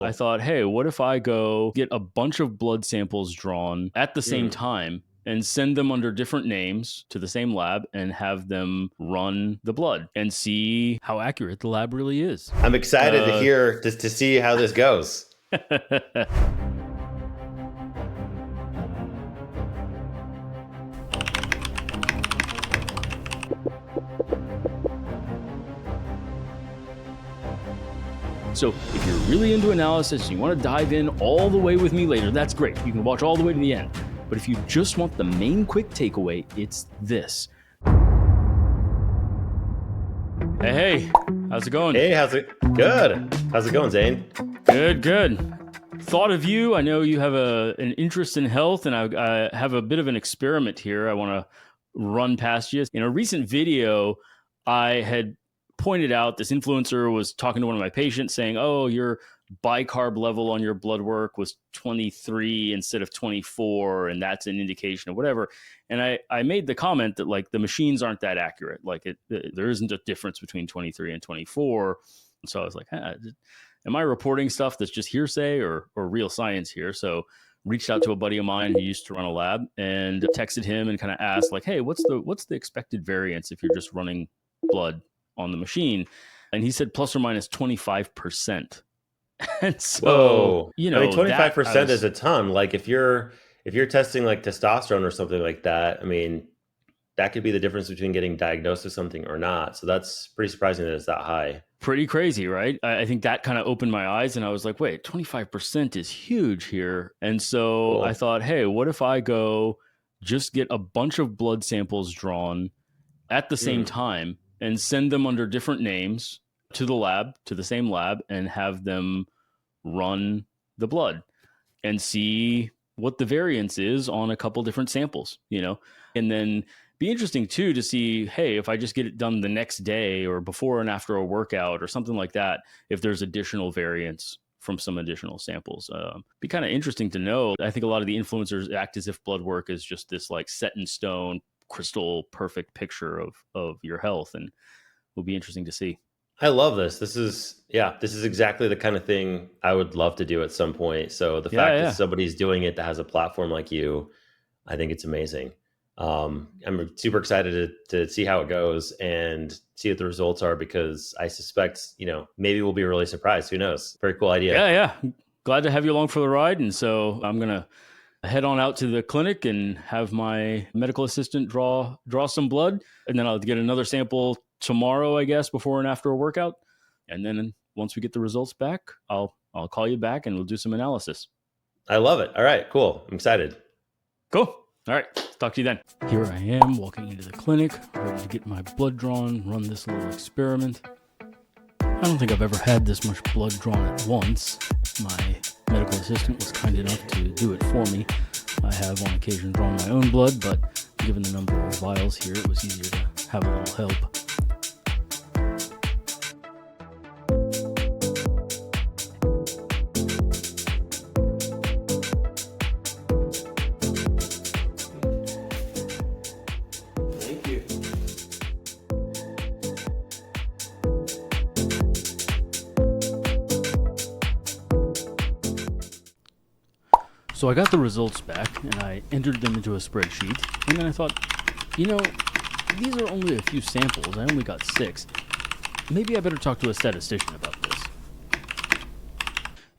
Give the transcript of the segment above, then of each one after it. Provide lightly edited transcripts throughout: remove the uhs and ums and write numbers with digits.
I thought, hey, what if I go get a bunch of blood samples drawn at the same time and send them under different names to the same lab and have them run the blood and see how accurate the lab really is. I'm excited to hear, to see how this goes. So if you're really into analysis and you want to dive in all the way with me later, that's great. You can watch all the way to the end. But if you just want the main quick takeaway, it's this. Hey, how's it going? Hey, how's it? Good. How's it going, Zain? Good. Thought of you. I know you have an interest in health, and I have a bit of an experiment here I want to run past you. In a recent video, I had pointed out this influencer was talking to one of my patients saying, oh, your bicarb level on your blood work was 23 instead of 24, and that's an indication of whatever. And I made the comment that like the machines aren't that accurate. Like there isn't a difference between 23 and 24. And so I was like, am I reporting stuff that's just hearsay or real science here? So reached out to a buddy of mine who used to run a lab and texted him and kind of asked like, hey, what's the expected variance if you're just running blood on the machine? And he said plus or minus 25%. And so, whoa, you know, I mean, 25% is a ton. Like if you're testing like testosterone or something like that, I mean, that could be the difference between getting diagnosed with something or not. So that's pretty surprising that it's that high. Pretty crazy, right? I think that kind of opened my eyes and I was like, wait, 25% is huge here. And so cool. I thought, hey, what if I go just get a bunch of blood samples drawn at the same time and send them under different names to the same lab, and have them run the blood and see what the variance is on a couple different samples, you know, and then be interesting too to see, hey, if I just get it done the next day or before and after a workout or something like that, if there's additional variance from some additional samples. Be kind of interesting to know. I think a lot of the influencers act as if blood work is just this like set in stone, crystal perfect picture of your health, and will be interesting to see. I love this. This is exactly the kind of thing I would love to do at some point. So the fact that somebody's doing it that has a platform like you, I think it's amazing. I'm super excited to see how it goes and see what the results are, because I suspect, you know, maybe we'll be really surprised. Who knows? Very cool idea. Yeah. Glad to have you along for the ride. And so I'm going to head on out to the clinic and have my medical assistant draw some blood. And then I'll get another sample tomorrow, I guess, before and after a workout. And then once we get the results back, I'll call you back and we'll do some analysis. I love it. All right, cool. I'm excited. Cool. All right. Talk to you then. Here I am walking into the clinic, ready to get my blood drawn, run this little experiment. I don't think I've ever had this much blood drawn at once. My medical assistant was kind enough to do it for me. I have on occasion drawn my own blood, but given the number of vials here, it was easier to have a little help. So I got the results back and I entered them into a spreadsheet, and then I thought, you know, these are only a few samples. I only got 6. Maybe I better talk to a statistician about this.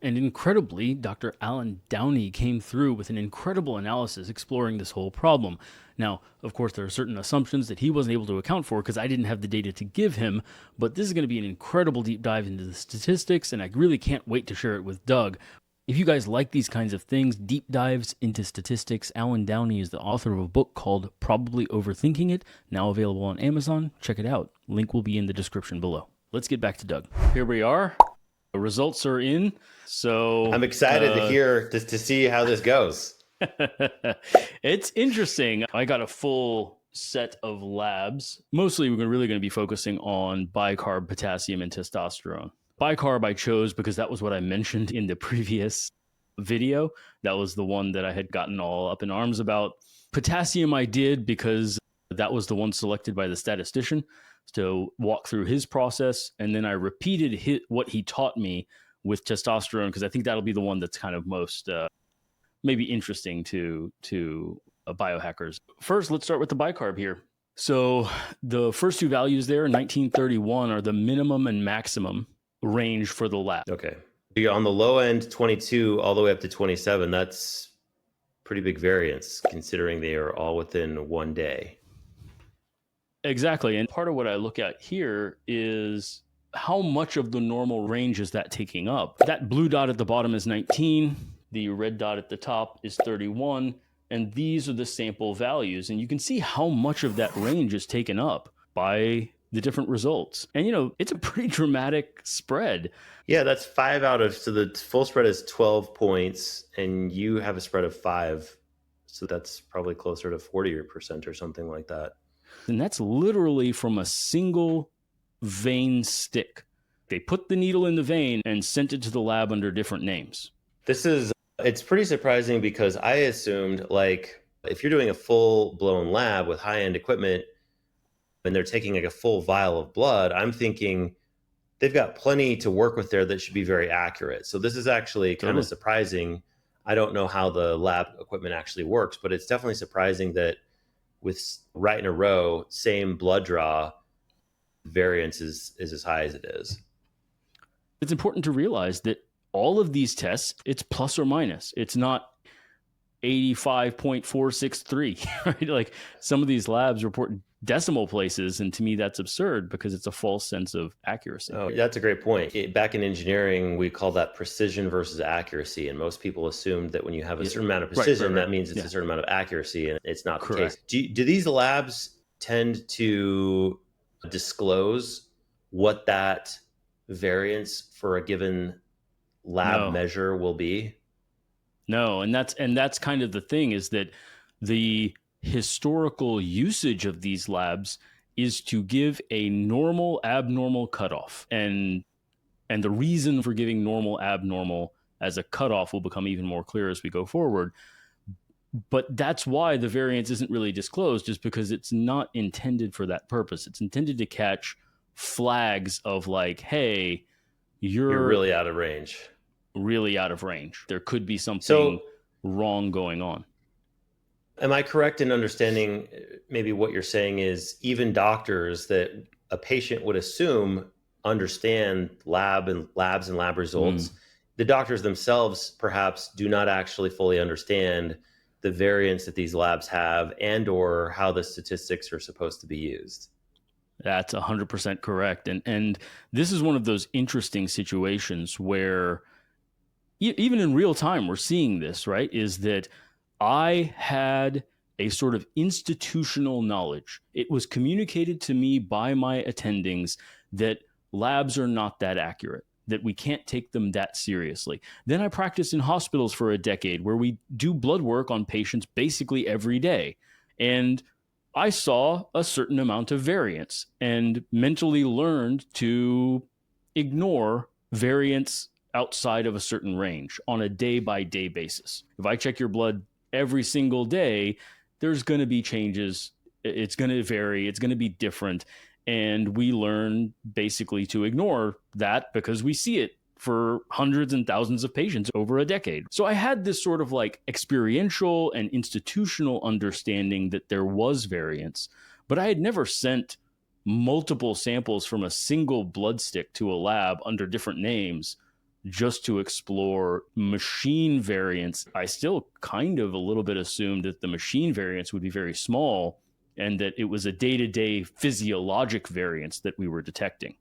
And incredibly, Dr. Alan Downey came through with an incredible analysis exploring this whole problem. Now, of course, there are certain assumptions that he wasn't able to account for because I didn't have the data to give him, but this is going to be an incredible deep dive into the statistics, and I really can't wait to share it with Doug. If you guys like these kinds of things, deep dives into statistics, Alan Downey is the author of a book called Probably Overthinking It, now available on Amazon. Check it out. Link will be in the description below. Let's get back to Doug. Here we are. The results are in. So I'm excited to hear, to see how this goes. It's interesting. I got a full set of labs. Mostly we're really going to be focusing on bicarb, potassium, and testosterone. Bicarb I chose because that was what I mentioned in the previous video. That was the one that I had gotten all up in arms about. Potassium I did because that was the one selected by the statistician to walk through his process. And then I repeated what he taught me with testosterone, because I think that'll be the one that's kind of most maybe interesting to biohackers. First, let's start with the bicarb here. So the first two values there, 1931, are the minimum and maximum range for the lab. Okay. You're on the low end, 22 all the way up to 27. That's pretty big variance considering they are all within one day. Exactly. And part of what I look at here is how much of the normal range is that taking up? That blue dot at the bottom is 19. The red dot at the top is 31. And these are the sample values. And you can see how much of that range is taken up by the different results. And, you know, it's a pretty dramatic spread. Yeah, that's 5 out of, so the full spread is 12 points and you have a spread of 5. So that's probably closer to 40% or something like that. And that's literally from a single vein stick. They put the needle in the vein and sent it to the lab under different names. It's pretty surprising because I assumed, like, if you're doing a full-blown lab with high-end equipment and they're taking like a full vial of blood, I'm thinking they've got plenty to work with there that should be very accurate. So this is actually kind of surprising. I don't know how the lab equipment actually works, but it's definitely surprising that with right in a row, same blood draw, variance is as high as it is. It's important to realize that all of these tests, it's plus or minus. It's not 85.463, right? Like some of these labs report decimal places, and to me that's absurd because it's a false sense of accuracy. Oh, that's a great point. Back in engineering, we call that precision versus accuracy, and most people assumed that when you have a certain amount of precision, that means it's a certain amount of accuracy, and it's not the case. Do these labs tend to disclose what that variance for a given lab measure will be? No, and that's kind of the thing, is that the historical usage of these labs is to give a normal abnormal cutoff, and the reason for giving normal abnormal as a cutoff will become even more clear as we go forward. But that's why the variance isn't really disclosed, is because it's not intended for that purpose. It's intended to catch flags of like, hey, you're really out of range. Really out of range. There could be something wrong going on. Am I correct in understanding maybe what you're saying is even doctors that a patient would assume understand labs and lab results, the doctors themselves perhaps do not actually fully understand the variance that these labs have and or how the statistics are supposed to be used? That's 100% correct. And this is one of those interesting situations where even in real time, we're seeing this, right? Is that I had a sort of institutional knowledge. It was communicated to me by my attendings that labs are not that accurate, that we can't take them that seriously. Then I practiced in hospitals for a decade where we do blood work on patients basically every day. And I saw a certain amount of variance and mentally learned to ignore variance outside of a certain range on a day-by-day basis. If I check your blood every single day, there's going to be changes. It's going to vary. It's going to be different. And we learn basically to ignore that because we see it for hundreds and thousands of patients over a decade. So I had this sort of like experiential and institutional understanding that there was variance, but I had never sent multiple samples from a single blood stick to a lab under different names just to explore machine variance. I still kind of a little bit assumed that the machine variance would be very small and that it was a day-to-day physiologic variance that we were detecting.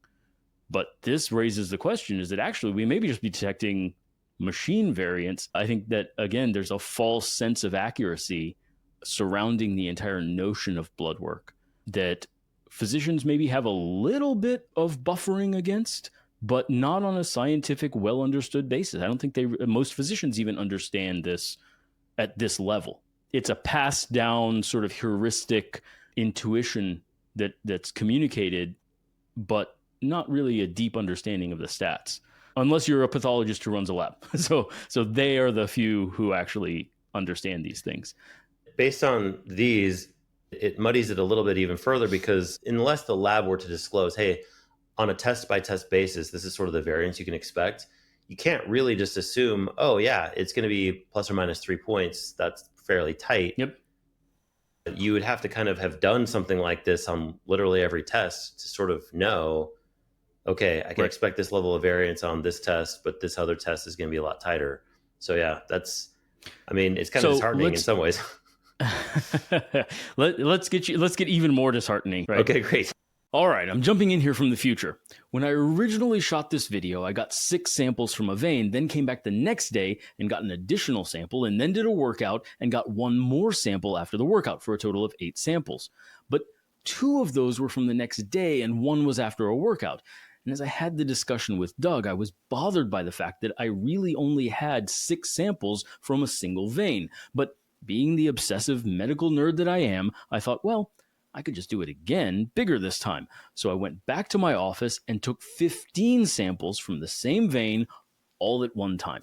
But this raises the question, is that actually we maybe just be detecting machine variance? I think that, again, there's a false sense of accuracy surrounding the entire notion of blood work that physicians maybe have a little bit of buffering against, but not on a scientific, well-understood basis. I don't think most physicians even understand this at this level. It's a passed down sort of heuristic intuition that's communicated, but not really a deep understanding of the stats, unless you're a pathologist who runs a lab. So they are the few who actually understand these things. Based on these, it muddies it a little bit even further, because unless the lab were to disclose, hey, on a test-by-test basis, this is sort of the variance you can expect, you can't really just assume, oh yeah, it's going to be plus or minus 3 points. That's fairly tight. Yep. You would have to kind of have done something like this on literally every test to sort of know, okay, I can expect this level of variance on this test, but this other test is going to be a lot tighter. So yeah, it's kind of disheartening in some ways. let's get even more disheartening, right? Okay, great. All right, I'm jumping in here from the future. When I originally shot this video, I got 6 samples from a vein, then came back the next day and got an additional sample, and then did a workout and got 1 more sample after the workout for a total of 8 samples. But 2 of those were from the next day and 1 was after a workout. And as I had the discussion with Doug, I was bothered by the fact that I really only had 6 samples from a single vein. But being the obsessive medical nerd that I am, I thought, well, I could just do it again, bigger this time. So I went back to my office and took 15 samples from the same vein all at one time.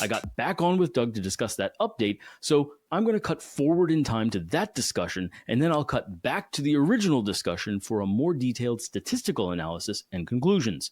I got back on with Doug to discuss that update, so I'm going to cut forward in time to that discussion, and then I'll cut back to the original discussion for a more detailed statistical analysis and conclusions.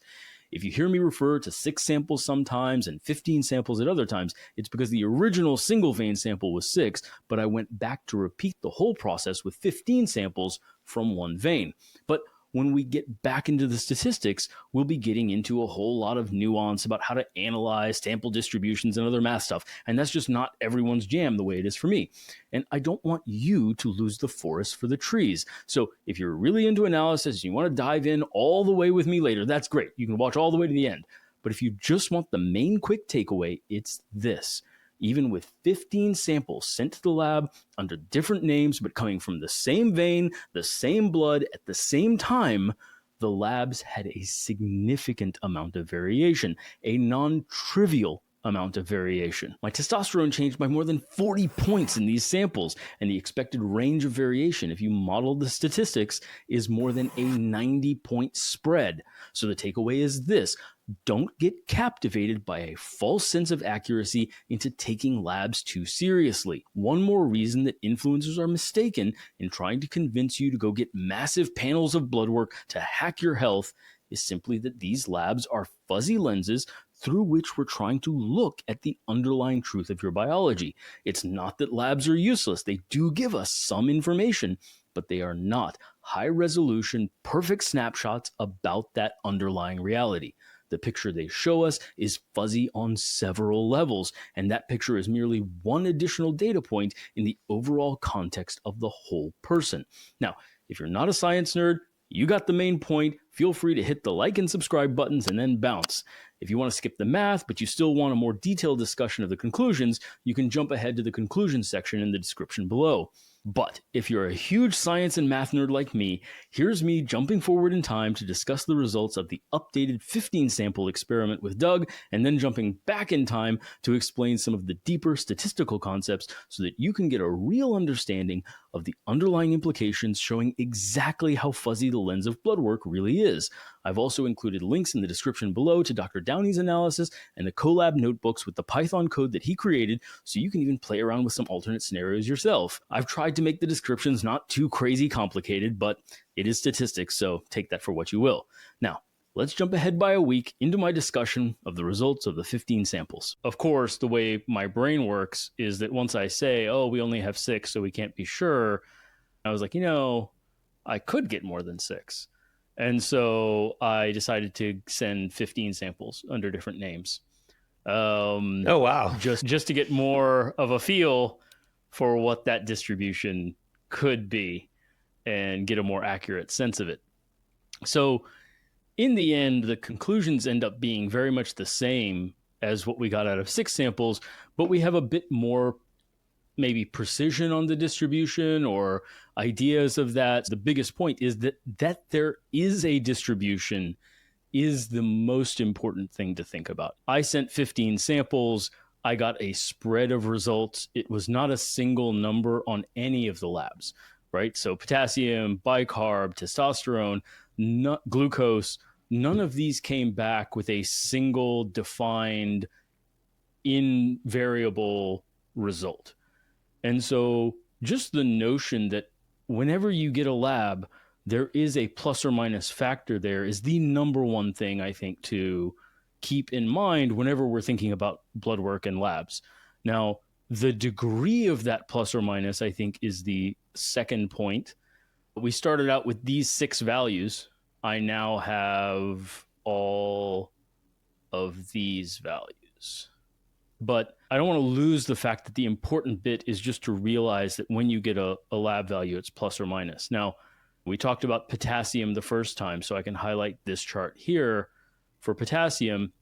If you hear me refer to 6 samples sometimes and 15 samples at other times, it's because the original single vein sample was 6, but I went back to repeat the whole process with 15 samples from one vein. But when we get back into the statistics, we'll be getting into a whole lot of nuance about how to analyze sample distributions and other math stuff. And that's just not everyone's jam the way it is for me. And I don't want you to lose the forest for the trees. So if you're really into analysis and you want to dive in all the way with me later, that's great. You can watch all the way to the end. But if you just want the main quick takeaway, it's this. Even with 15 samples sent to the lab under different names, but coming from the same vein, the same blood, at the same time, the labs had a significant amount of variation, a non-trivial amount of variation. My testosterone changed by more than 40 points in these samples, and the expected range of variation, if you model the statistics, is more than a 90-point spread. So the takeaway is this. Don't get captivated by a false sense of accuracy into taking labs too seriously. One more reason that influencers are mistaken in trying to convince you to go get massive panels of blood work to hack your health is simply that these labs are fuzzy lenses through which we're trying to look at the underlying truth of your biology. It's not that labs are useless. They do give us some information, but they are not high-resolution, perfect snapshots about that underlying reality. The picture they show us is fuzzy on several levels, and that picture is merely one additional data point in the overall context of the whole person. Now, if you're not a science nerd, you got the main point. Feel free to hit the like and subscribe buttons and then bounce. If you want to skip the math, but you still want a more detailed discussion of the conclusions, you can jump ahead to the conclusions section in the description below. But if you're a huge science and math nerd like me, here's me jumping forward in time to discuss the results of the updated 15 sample experiment with Doug, and then jumping back in time to explain some of the deeper statistical concepts so that you can get a real understanding of the underlying implications, showing exactly how fuzzy the lens of Bloodwork really is. I've also included links in the description below to Dr. Downey's analysis and the Colab notebooks with the Python code that he created, so you can even play around with some alternate scenarios yourself. I've tried to make the descriptions not too crazy complicated, but it is statistics, so take that for what you will. Now, let's jump ahead by a week into my discussion of the results of the 15 samples. Of course, the way my brain works is that once I say, oh, we only have 6, so we can't be sure, I was like, I could get more than 6. And so I decided to send 15 samples under different names. Oh, wow. Just to get more of a feel for what that distribution could be and get a more accurate sense of it. So in the end, the conclusions end up being very much the same as what we got out of 6 samples, but we have a bit more maybe precision on the distribution or ideas of that. The biggest point is that there is a distribution is the most important thing to think about. I sent 15 samples. I got a spread of results. It was not a single number on any of the labs, right? So potassium, bicarb, testosterone, glucose, none of these came back with a single defined invariable result. And so just the notion that whenever you get a lab, there is a plus or minus factor there is the number one thing I think to keep in mind whenever we're thinking about blood work and labs. Now, the degree of that plus or minus, I think, is the second point. We started out with these 6 values. I now have all of these values. But I don't want to lose the fact that the important bit is just to realize that when you get a lab value, it's plus or minus. Now, we talked about potassium the first time, so I can highlight this chart here for potassium.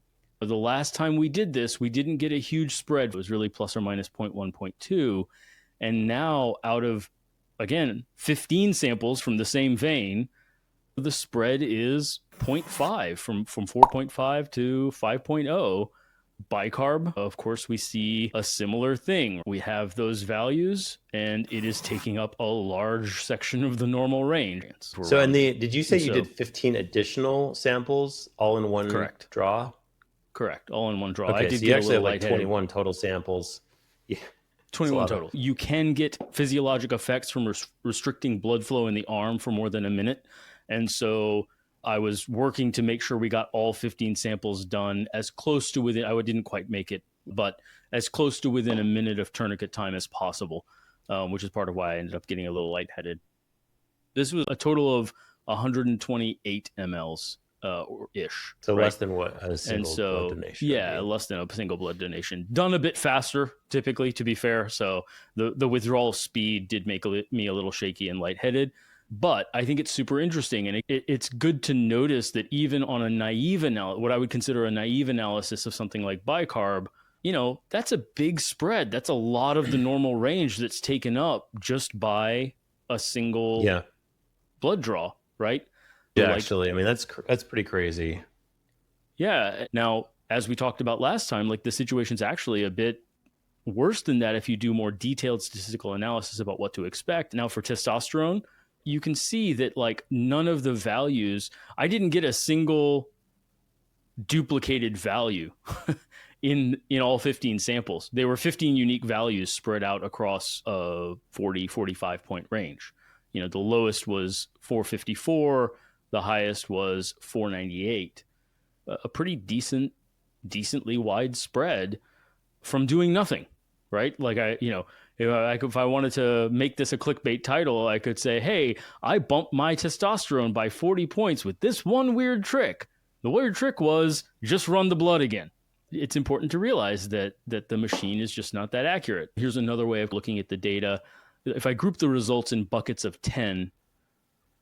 The last time we did this, we didn't get a huge spread. It was really plus or minus 0.1, 0.2. And now out of, again, 15 samples from the same vein, the spread is 0.5 from 4.5 to 5.0. Bicarb, of course, we see a similar thing. We have those values, and it is taking up a large section of the normal range. So, did you say you did 15 additional samples all in one draw? Correct, all in one draw. Okay, so you actually have like 21 total samples. Yeah. 21 total. You can get physiologic effects from restricting blood flow in the arm for more than a minute. And so I was working to make sure we got all 15 samples done as close to within, I didn't quite make it, but as close to within a minute of tourniquet time as possible, which is part of why I ended up getting a little lightheaded. This was a total of 128 mLs ish. So right? Less than what a single blood donation. Yeah, less than a single blood donation. Done a bit faster, typically, to be fair. So the withdrawal speed did make me a little shaky and lightheaded. But I think it's super interesting, and it's good to notice that even on a naive analysis, what I would consider a naive analysis of something like bicarb, that's a big spread. That's a lot of the normal range that's taken up just by a single blood draw, right? Yeah, actually, I mean, that's pretty crazy. Yeah. Now, as we talked about last time, the situation's actually a bit worse than that if you do more detailed statistical analysis about what to expect. Now, for testosterone, you can see that none of the values, I didn't get a single duplicated value in all 15 samples. There were 15 unique values spread out across a 40, 45 point range. The lowest was 454. The highest was 498. A pretty decently wide spread from doing nothing, right? If I wanted to make this a clickbait title, I could say, hey, I bumped my testosterone by 40 points with this one weird trick. The weird trick was just run the blood again. It's important to realize that the machine is just not that accurate. Here's another way of looking at the data. If I group the results in buckets of 10,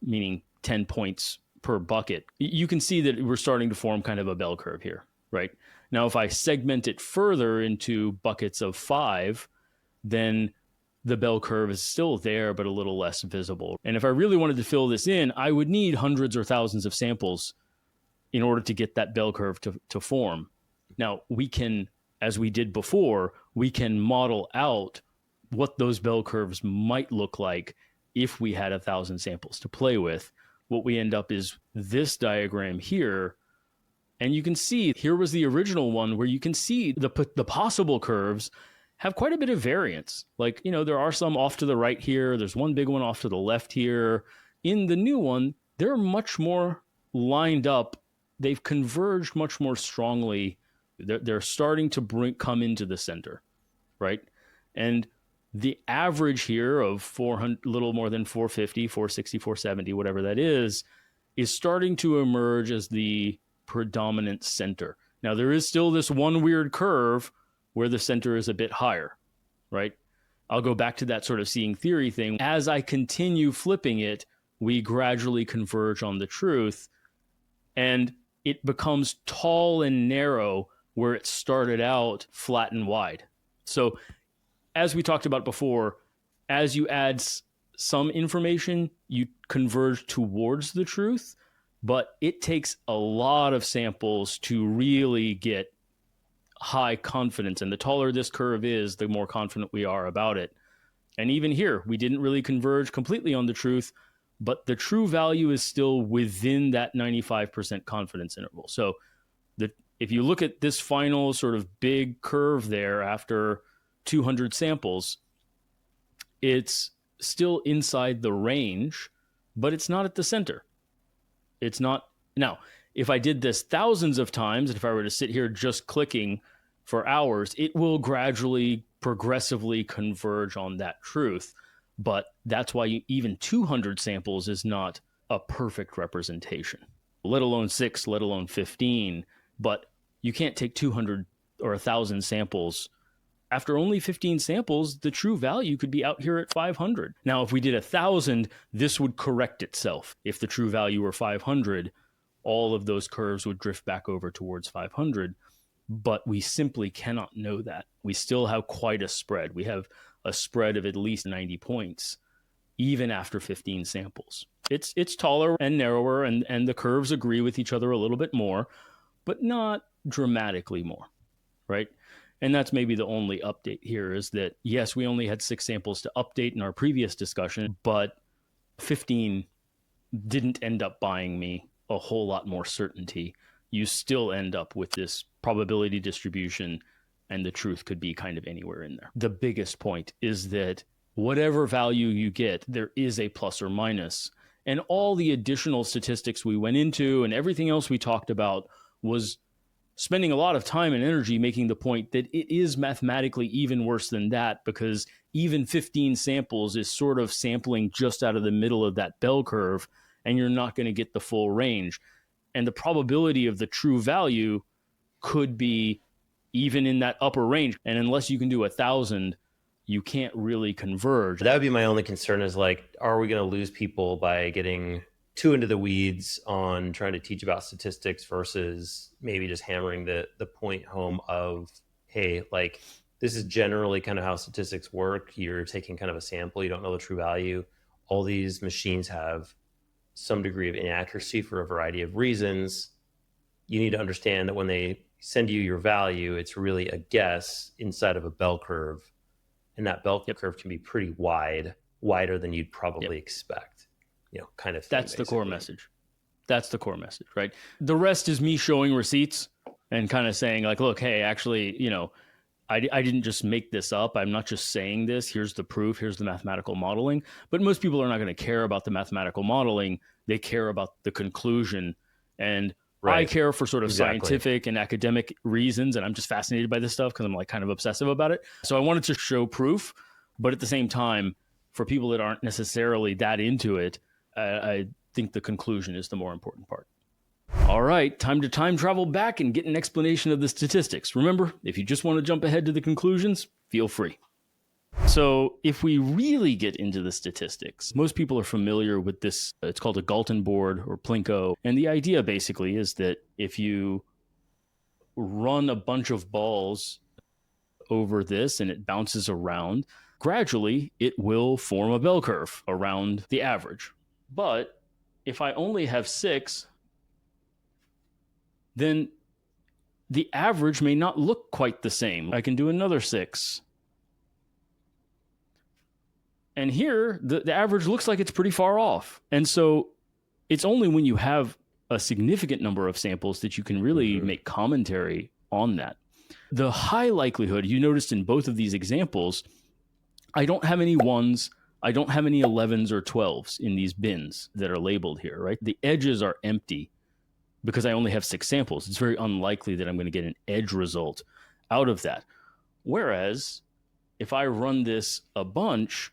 meaning 10 points per bucket, you can see that we're starting to form kind of a bell curve here, right? Now, if I segment it further into buckets of 5, then the bell curve is still there, but a little less visible. And if I really wanted to fill this in, I would need hundreds or thousands of samples in order to get that bell curve to form. Now, we can, as we did before, we can model out what those bell curves might look like if we had 1,000 samples to play with. What we end up is this diagram here. And you can see, here was the original one where you can see the possible curves have quite a bit of variance. There are some off to the right here. There's one big one off to the left here. In the new one, they're much more lined up. They've converged much more strongly. They're starting to come into the center, right? And the average here of 400, little more than 450, 460, 470, whatever that is starting to emerge as the predominant center. Now, there is still this one weird curve where the center is a bit higher, right? I'll go back to that sort of seeing theory thing. As I continue flipping it, we gradually converge on the truth, and it becomes tall and narrow where it started out flat and wide. So as we talked about before, as you add some information, you converge towards the truth, but it takes a lot of samples to really get high confidence. And the taller this curve is, the more confident we are about it. And even here, we didn't really converge completely on the truth, but the true value is still within that 95% confidence interval. So if you look at this final sort of big curve there after 200 samples, it's still inside the range, but it's not at the center. It's not. Now, if I did this thousands of times, and if I were to sit here just clicking for hours, it will gradually, progressively converge on that truth. But that's why even 200 samples is not a perfect representation, let alone 6, let alone 15. But you can't take 200 or 1,000 samples. After only 15 samples, the true value could be out here at 500. Now, if we did 1,000, this would correct itself. If the true value were 500, all of those curves would drift back over towards 500. But we simply cannot know that. We still have quite a spread. We have a spread of at least 90 points, even after 15 samples. It's taller and narrower, and the curves agree with each other a little bit more, but not dramatically more, right? And that's maybe the only update here is that, yes, we only had 6 samples to update in our previous discussion, but 15 didn't end up buying me a whole lot more certainty. You still end up with this probability distribution, and the truth could be kind of anywhere in there. The biggest point is that whatever value you get, there is a plus or minus. And all the additional statistics we went into and everything else we talked about was spending a lot of time and energy making the point that it is mathematically even worse than that, because even 15 samples is sort of sampling just out of the middle of that bell curve, and you're not going to get the full range. And the probability of the true value could be even in that upper range. And unless you can do 1,000, you can't really converge. That would be my only concern is like, are we going to lose people by getting too into the weeds on trying to teach about statistics versus maybe just hammering the point home of, hey, like this is generally kind of how statistics work. You're taking kind of a sample. You don't know the true value. All these machines have some degree of inaccuracy for a variety of reasons. You need to understand that when they send you your value, it's really a guess inside of a bell curve. And that bell curve can be pretty wide, wider than you'd probably expect, kind of thing. That's basically the core message. That's the core message, right? The rest is me showing receipts and kind of saying like, look, hey, actually, I didn't just make this up. I'm not just saying this. Here's the proof. Here's the mathematical modeling. But most people are not going to care about the mathematical modeling. They care about the conclusion. And right. I care for sort of scientific and academic reasons. And I'm just fascinated by this stuff because I'm like kind of obsessive about it. So I wanted to show proof. But at the same time, for people that aren't necessarily that into it, I think the conclusion is the more important part. All right, time to time travel back and get an explanation of the statistics. Remember, if you just want to jump ahead to the conclusions, feel free. So if we really get into the statistics, most people are familiar with this. It's called a Galton board or Plinko. And the idea basically is that if you run a bunch of balls over this and it bounces around, gradually it will form a bell curve around the average. But if I only have 6, then the average may not look quite the same. I can do another 6. And here, the average looks like it's pretty far off. And so it's only when you have a significant number of samples that you can really make commentary on that. The high likelihood, you noticed in both of these examples, I don't have any 1s, I don't have any 11s or 12s in these bins that are labeled here, right? The edges are empty because I only have 6 samples. It's very unlikely that I'm going to get an edge result out of that. Whereas if I run this a bunch,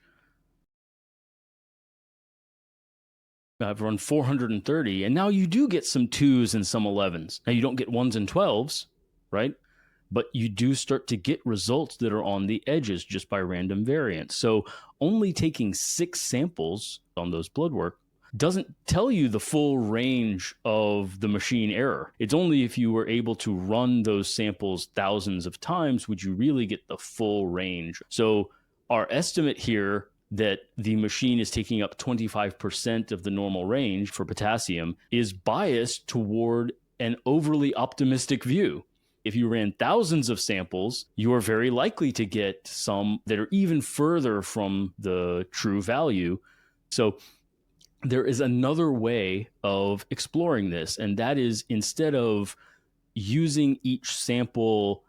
I've run 430, and now you do get some 2s and some 11s. Now you don't get 1s and 12s, right? But you do start to get results that are on the edges just by random variance. So only taking 6 samples on those Bloodwork doesn't tell you the full range of the machine error. It's only if you were able to run those samples thousands of times would you really get the full range. So our estimate here that the machine is taking up 25% of the normal range for potassium is biased toward an overly optimistic view. If you ran thousands of samples, you are very likely to get some that are even further from the true value. So there is another way of exploring this, and that is instead of using each sample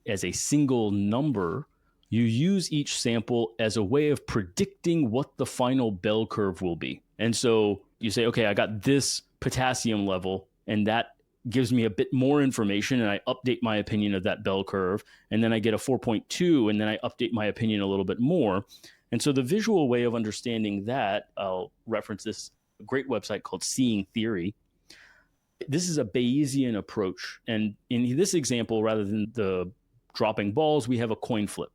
as a single number, You use each sample as a way of predicting what the final bell curve will be. And so you say, okay, I got this potassium level, and that gives me a bit more information, and I update my opinion of that bell curve. And then I get a 4.2, and then I update my opinion a little bit more. And so the visual way of understanding that, I'll reference this great website called Seeing Theory. This is a Bayesian approach. And in this example, rather than the dropping balls, we have a coin flip.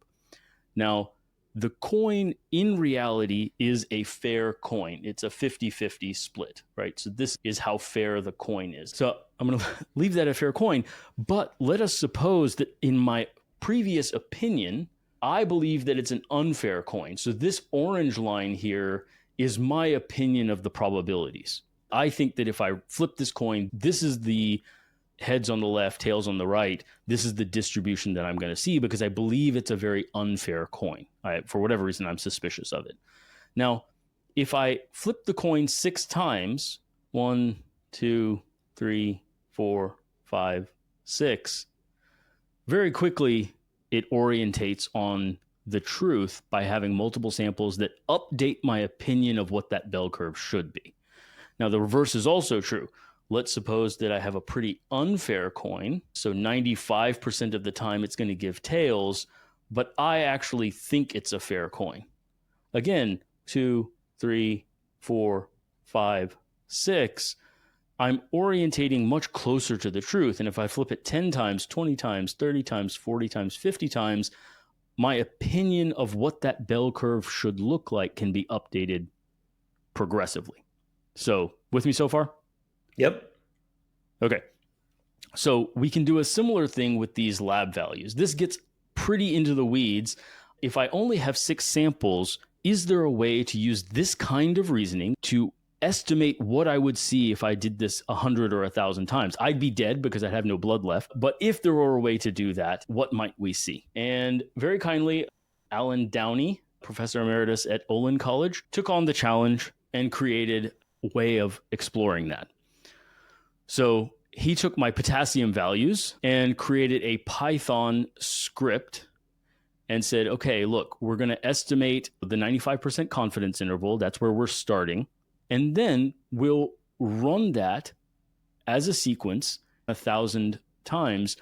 Now, the coin in reality is a fair coin. It's a 50-50 split, right? So this is how fair the coin is. So I'm going to leave that a fair coin, but let us suppose that in my previous opinion, I believe that it's an unfair coin. So this orange line here is my opinion of the probabilities. I think that if I flip this coin, this is the heads on the left, tails on the right. This is the distribution that I'm going to see because I believe it's a very unfair coin. For whatever reason, I'm suspicious of it. Now, if I flip the coin 6 times, 1, 2, 3, 4, 5, 6, very quickly it orientates on the truth by having multiple samples that update my opinion of what that bell curve should be. Now, the reverse is also true. Let's suppose that I have a pretty unfair coin. So 95% of the time it's going to give tails, but I actually think it's a fair coin. Again, 2, 3, 4, 5, 6. I'm orientating much closer to the truth. And if I flip it 10 times, 20 times, 30 times, 40 times, 50 times, my opinion of what that bell curve should look like can be updated progressively. So, with me so far? Yep. Okay. So we can do a similar thing with these lab values. This gets pretty into the weeds. If I only have 6 samples, is there a way to use this kind of reasoning to estimate what I would see if I did this 100 or 1,000 times? I'd be dead because I'd have no blood left. But if there were a way to do that, what might we see? And very kindly, Alan Downey, professor emeritus at Olin College, took on the challenge and created a way of exploring that. So he took my potassium values and created a Python script and said, okay, look, we're going to estimate the 95% confidence interval. That's where we're starting. And then we'll run that as a sequence 1,000 times.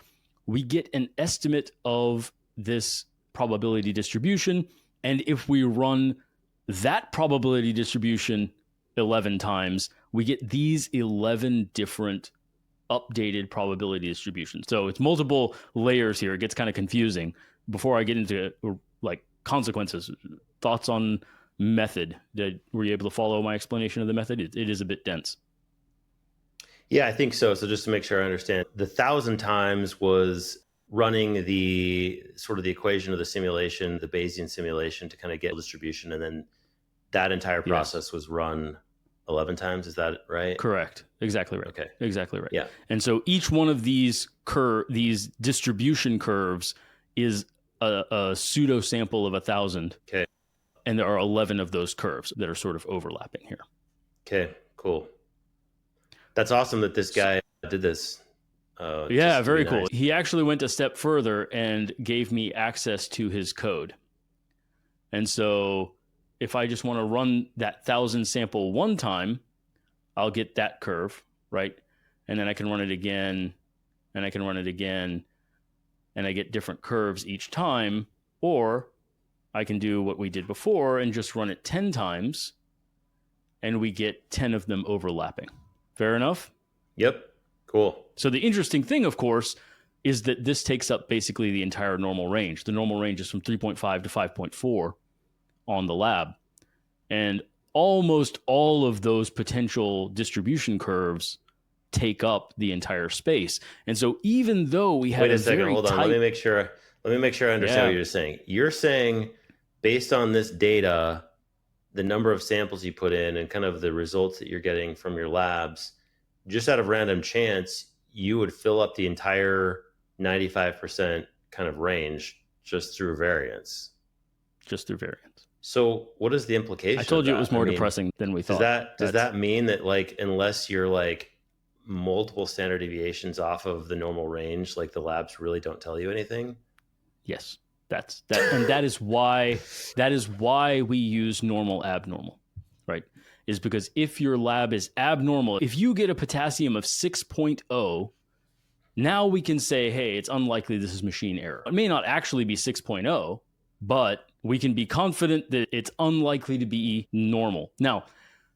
We get an estimate of this probability distribution. And if we run that probability distribution 11 times, we get these 11 different updated probability distributions. So it's multiple layers here. It gets kind of confusing. Before I get into like consequences, thoughts on method. Were you able to follow my explanation of the method? It is a bit dense. Yeah, I think so. So just to make sure I understand, the 1,000 times was running the sort of the equation of the simulation, the Bayesian simulation to kind of get distribution. And then that entire process was run 11 times. Is that right? Correct. Exactly right. Okay. Exactly right. Yeah. And so each one of these distribution curves is a pseudo sample of 1,000. Okay. And there are 11 of those curves that are sort of overlapping here. Okay, cool. That's awesome that this guy did this. Yeah, very cool. Nice. He actually went a step further and gave me access to his code. And so if I just want to run that 1,000 sample one time, I'll get that curve, right? And then I can run it again, and I can run it again, and I get different curves each time. Or I can do what we did before and just run it 10 times, and we get 10 of them overlapping. Fair enough? Yep. Cool. So the interesting thing, of course, is that this takes up basically the entire normal range. The normal range is from 3.5 to 5.4 on the lab. And almost all of those potential distribution curves take up the entire space. And so even though we have Wait a second, hold on. Let me make sure I understand what you're saying. You're saying based on this data, the number of samples you put in and kind of the results that you're getting from your labs, just out of random chance, you would fill up the entire 95% kind of range just through variance. Just through variance. So what is the implication? I told you it was more depressing than we thought. Does that mean that like, unless you're like multiple standard deviations off of the normal range, like the labs really don't tell you anything? Yes. And that is why we use normal abnormal, right? Is because if your lab is abnormal, if you get a potassium of 6.0, now we can say, hey, it's unlikely this is machine error. It may not actually be 6.0, but we can be confident that it's unlikely to be normal. Now,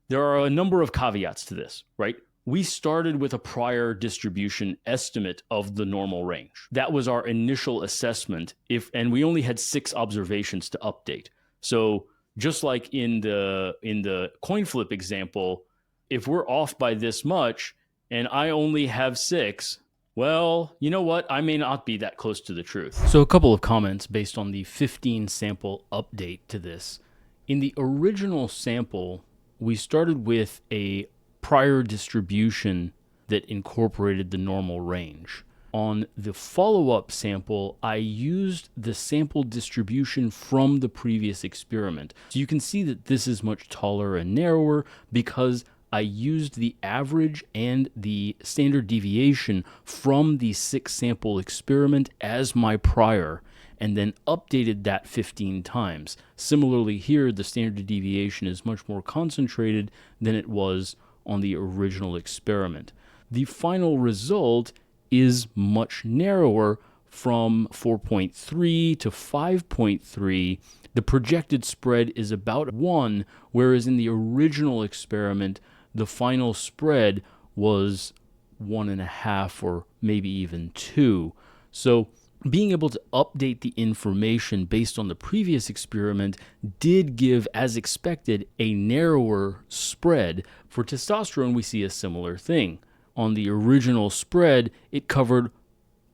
there are a number of caveats to this, right? We started with a prior distribution estimate of the normal range. That was our initial assessment, and we only had 6 observations to update. So just like in the coin flip example, if we're off by this much and I only have 6, well, you know what? I may not be that close to the truth. So a couple of comments based on the 15 sample update to this. In the original sample, we started with a prior distribution that incorporated the normal range. On the follow-up sample, I used the sample distribution from the previous experiment. So you can see that this is much taller and narrower because I used the average and the standard deviation from the 6-sample experiment as my prior, and then updated that 15 times. Similarly here, the standard deviation is much more concentrated than it was on the original experiment. The final result is much narrower from 4.3 to 5.3. The projected spread is about 1, whereas in the original experiment, the final spread was 1.5 or maybe even 2. So being able to update the information based on the previous experiment did give, as expected, a narrower spread. For testosterone, we see a similar thing. On the original spread, it covered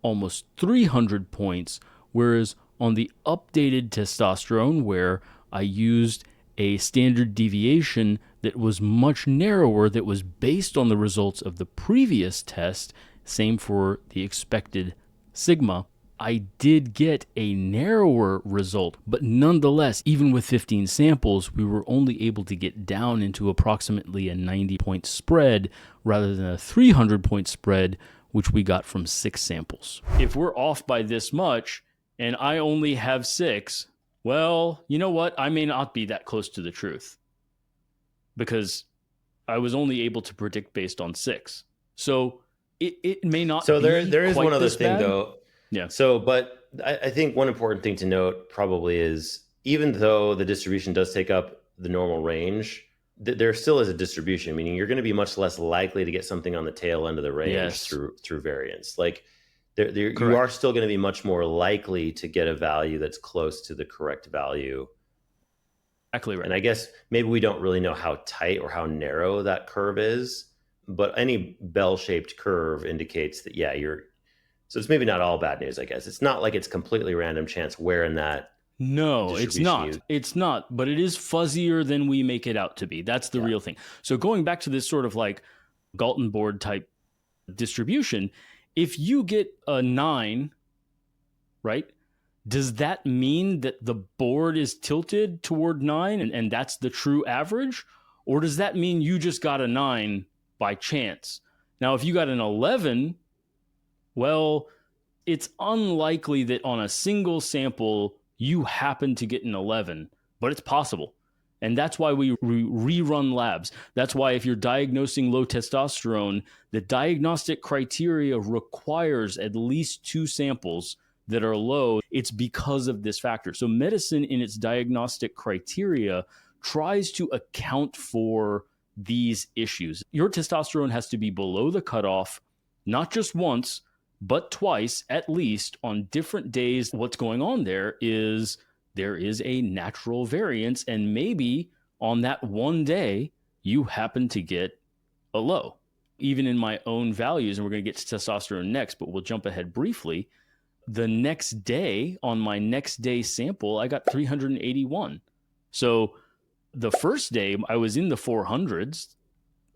almost 300 points, whereas on the updated testosterone, where I used a standard deviation that was much narrower, that was based on the results of the previous test, same for the expected sigma, I did get a narrower result, but nonetheless, even with 15 samples, we were only able to get down into approximately a 90-point spread rather than a 300-point spread, which we got from 6 samples. If we're off by this much and I only have 6, well, you know what? I may not be that close to the truth because I was only able to predict based on 6. So it may not so be there is quite one other this thing bad. though. Yeah. So, but I think one important thing to note probably is, even though the distribution does take up the normal range, there still is a distribution, meaning you're going to be much less likely to get something on the tail end of the range through variance. Like you are still going to be much more likely to get a value that's close to the correct value. Exactly right. And I guess maybe we don't really know how tight or how narrow that curve is, but any bell-shaped curve indicates that, yeah, so it's maybe not all bad news, I guess. It's not like it's completely random chance where in that. No, it's not. It's not, but it is fuzzier than we make it out to be. That's the real thing. So going back to this sort of like Galton board type distribution, if you get a 9, right, does that mean that the board is tilted toward 9 and that's the true average? Or does that mean you just got a 9 by chance? Now, if you got an 11, well, it's unlikely that on a single sample you happen to get an 11, but it's possible. And that's why we rerun labs. That's why if you're diagnosing low testosterone, the diagnostic criteria requires at least 2 samples that are low. It's because of this factor. So medicine in its diagnostic criteria tries to account for these issues. Your testosterone has to be below the cutoff, not just once, but twice at least on different days. What's going on there is a natural variance, and maybe on that one day you happen to get a low. Even in my own values, and we're going to get to testosterone next, but we'll jump ahead briefly. The next day, on my next day sample, I got 381. So the first day I was in the 400s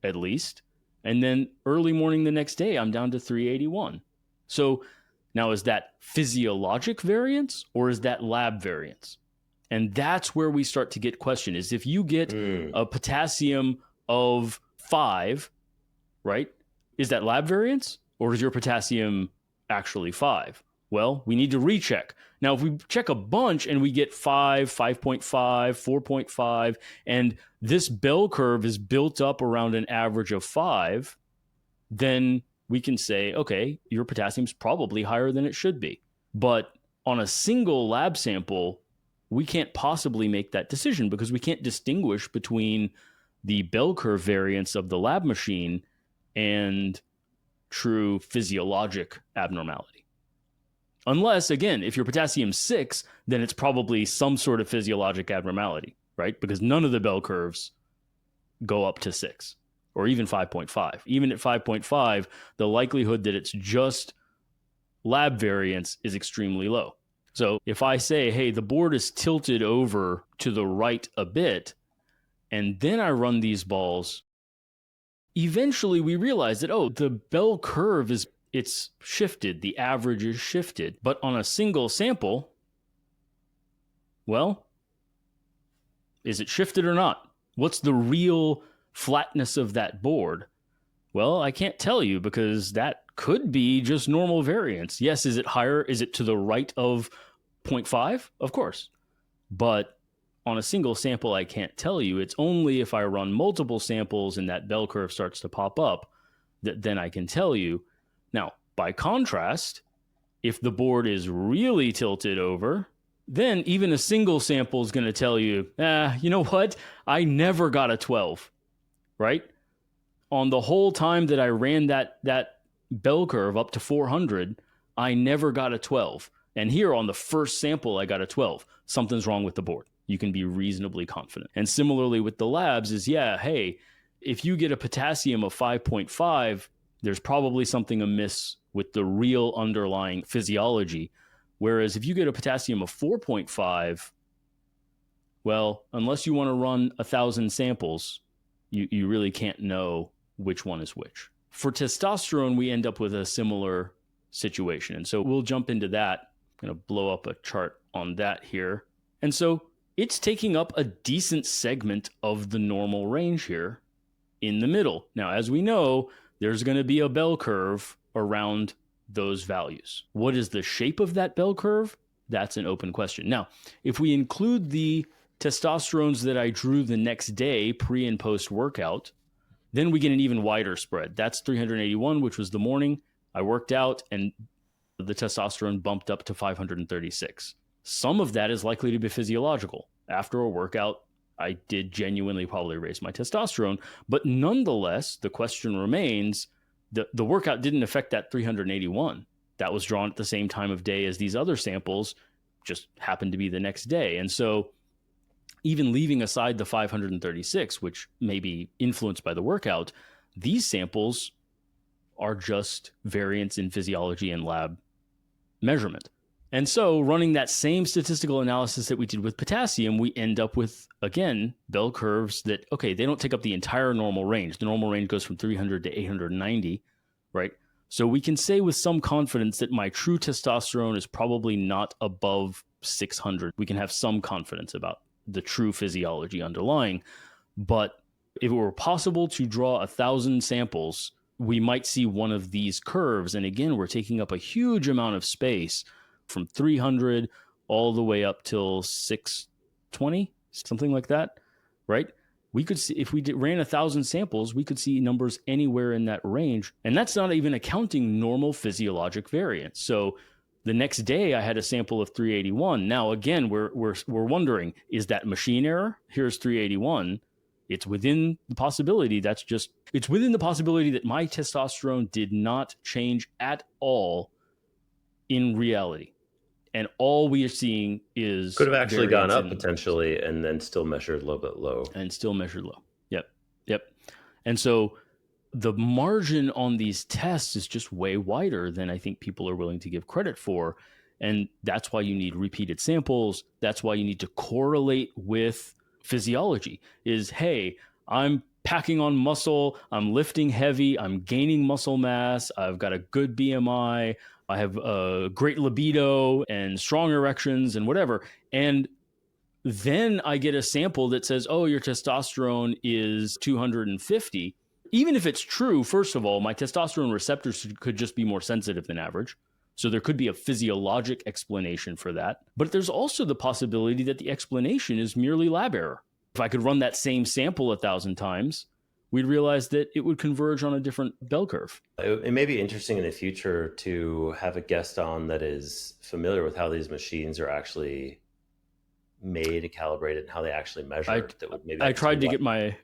at least, and then early morning the next day I'm down to 381. So now, is that physiologic variance or is that lab variance? And that's where we start to get questioned, is if you get a potassium of 5, right? Is that lab variance or is your potassium actually 5? Well, we need to recheck. Now, if we check a bunch and we get 5, 5.5, 4.5, and this bell curve is built up around an average of 5, then we can say, okay, your potassium's probably higher than it should be. But on a single lab sample, we can't possibly make that decision because we can't distinguish between the bell curve variance of the lab machine and true physiologic abnormality. Unless, again, if your potassium's 6, then it's probably some sort of physiologic abnormality, right? Because none of the bell curves go up to 6 or even 5.5. Even at 5.5, the likelihood that it's just lab variance is extremely low. So if I say, hey, the board is tilted over to the right a bit, and then I run these balls, eventually we realize that, oh, the bell curve it's shifted, the average is shifted. But on a single sample, well, is it shifted or not? What's the real flatness of that board? Well, I can't tell you because that could be just normal variance. Yes, is it higher? Is it to the right of 0.5? Of course. But on a single sample, I can't tell you. It's only if I run multiple samples and that bell curve starts to pop up that then I can tell you. Now, by contrast, if the board is really tilted over, then even a single sample is going to tell you, you know what? I never got a 12, right? On the whole time that I ran that bell curve up to 400, I never got a 12. And here on the first sample, I got a 12. Something's wrong with the board. You can be reasonably confident. And similarly with the labs is, hey, if you get a potassium of 5.5, there's probably something amiss with the real underlying physiology. Whereas if you get a potassium of 4.5, well, unless you want to run 1,000 samples, you really can't know which one is which. For testosterone, we end up with a similar situation. And so we'll jump into that. I'm going to blow up a chart on that here. And so it's taking up a decent segment of the normal range here in the middle. Now, as we know, there's going to be a bell curve around those values. What is the shape of that bell curve? That's an open question. Now, if we include the testosterones that I drew the next day, pre and post workout, then we get an even wider spread. That's 381, which was the morning. I worked out and the testosterone bumped up to 536. Some of that is likely to be physiological. After a workout, I did genuinely probably raise my testosterone, but nonetheless, the question remains, the workout didn't affect that 381. That was drawn at the same time of day as these other samples, just happened to be the next day. And so even leaving aside the 536, which may be influenced by the workout, these samples are just variance in physiology and lab measurement. And so running that same statistical analysis that we did with potassium, we end up with, again, bell curves that, okay, they don't take up the entire normal range. The normal range goes from 300 to 890, right? So we can say with some confidence that my true testosterone is probably not above 600. We can have some confidence about the true physiology underlying. But if it were possible to draw 1,000 samples, we might see one of these curves. And again, we're taking up a huge amount of space from 300 all the way up till 620, something like that, right? We could see, if we ran 1,000 samples, we could see numbers anywhere in that range. And that's not even accounting normal physiologic variance. So the next day I had a sample of 381. Now, again, we're wondering, is that machine error? Here's 381. It's within the possibility it's within the possibility that my testosterone did not change at all in reality. And all we are seeing is could have actually gone up potentially and then still measured a little bit low. Yep. And so the margin on these tests is just way wider than I think people are willing to give credit for. And that's why you need repeated samples. That's why you need to correlate with physiology is, hey, I'm packing on muscle, I'm lifting heavy, I'm gaining muscle mass, I've got a good BMI, I have a great libido and strong erections and whatever. And then I get a sample that says, oh, your testosterone is 250. Even if it's true, first of all, my testosterone receptors could just be more sensitive than average. So there could be a physiologic explanation for that. But there's also the possibility that the explanation is merely lab error. If I could run that same sample 1,000 times, we'd realize that it would converge on a different bell curve. It may be interesting in the future to have a guest on that is familiar with how these machines are actually made, calibrated, and how they actually measure. I tried to get my